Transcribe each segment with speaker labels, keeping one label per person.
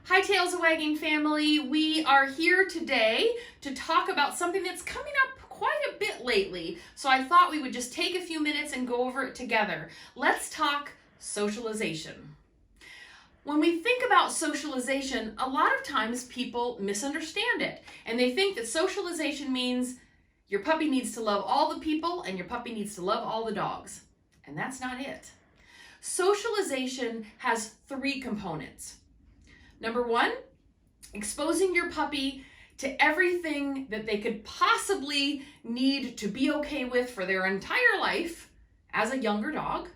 Speaker 1: Hi Tails-A-Wagging family, we are here today to talk about something that's coming up quite a bit lately. So I thought we would just take a few minutes and go over it together. Let's talk socialization. When we think about socialization, a lot of times people misunderstand it and they think that socialization means your puppy needs to love all the people and your puppy needs to love all the dogs. And that's not it. Socialization has three components. Number one, exposing your puppy to everything that they could possibly need to be okay with for their entire life as a younger dog.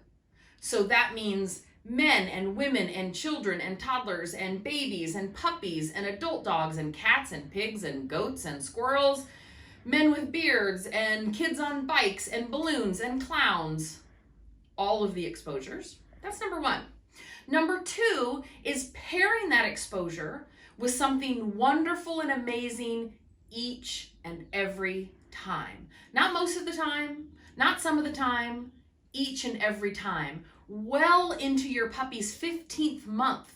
Speaker 1: So that means men and women and children and toddlers and babies and puppies and adult dogs and cats and pigs and goats and squirrels, men with beards and kids on bikes and balloons and clowns. All of the exposures. That's number one. Number two is pairing that exposure with something wonderful and amazing each and every time. Not most of the time, not some of the time, each and every time. Well into your puppy's 15th month.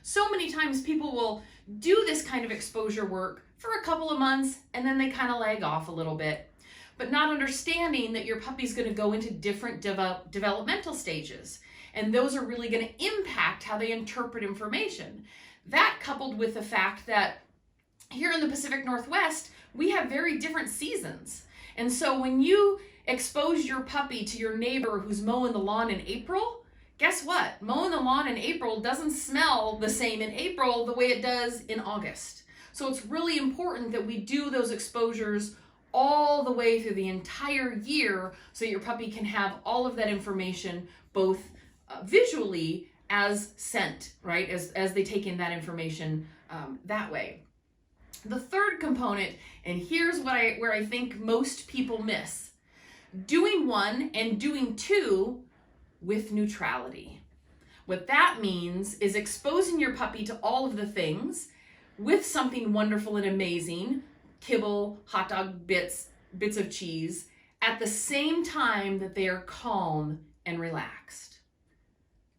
Speaker 1: So many times people will do this kind of exposure work for a couple of months and then they kind of lag off a little bit, but not understanding that your puppy's going to go into different developmental stages. And those are really going to impact how they interpret information. That coupled with the fact that here in the Pacific Northwest, we have very different seasons. And so when you expose your puppy to your neighbor who's mowing the lawn in April, guess what? Mowing the lawn in April doesn't smell the same in April the way it does in August. So it's really important that we do those exposures all the way through the entire year so your puppy can have all of that information both visually as scent, right? As they take in that information that way. The third component, and here's where I think most people miss, doing one and doing two with neutrality. What that means is exposing your puppy to all of the things with something wonderful and amazing, kibble, hot dog bits of cheese, at the same time that they are calm and relaxed.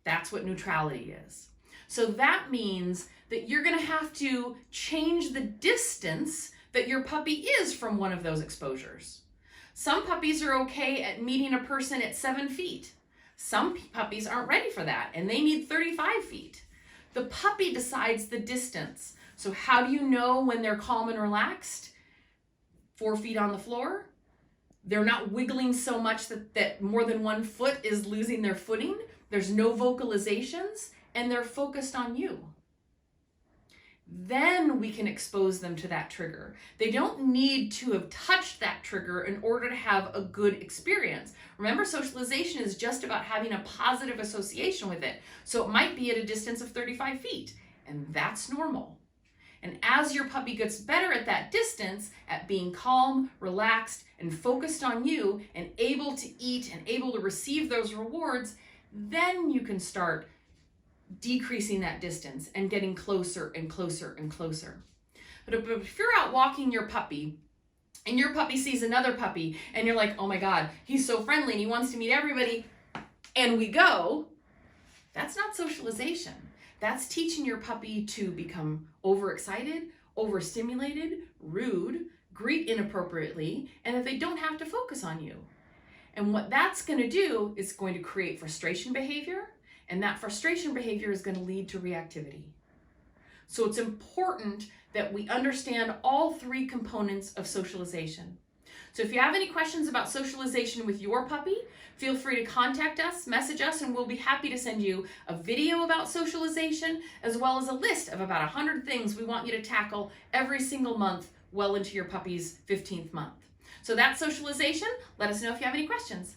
Speaker 1: That's what neutrality is. So that means that you're going to have to change the distance that your puppy is from one of those exposures. Some puppies are okay at meeting a person at 7 feet. Some puppies aren't ready for that and they need 35 feet. The puppy decides the distance. So how do you know when they're calm and relaxed? 4 feet on the floor. They're not wiggling so much that more than 1 foot is losing their footing. There's no vocalizations, and they're focused on you. Then we can expose them to that trigger. They don't need to have touched that trigger in order to have a good experience. Remember, socialization is just about having a positive association with it. So it might be at a distance of 35 feet, and that's normal. And as your puppy gets better at that distance, at being calm, relaxed, and focused on you, and able to eat and able to receive those rewards, then you can start decreasing that distance and getting closer and closer and closer. But if you're out walking your puppy and your puppy sees another puppy and you're like, oh my God, he's so friendly and he wants to meet everybody, and we go, that's not socialization. That's teaching your puppy to become overexcited, overstimulated, rude, greet inappropriately, and that they don't have to focus on you. And what that's going to do is going to create frustration behavior, and that frustration behavior is going to lead to reactivity. So it's important that we understand all three components of socialization. So if you have any questions about socialization with your puppy, feel free to contact us, message us, and we'll be happy to send you a video about socialization, as well as a list of about 100 things we want you to tackle every single month well into your puppy's 15th month. So that's socialization. Let us know if you have any questions.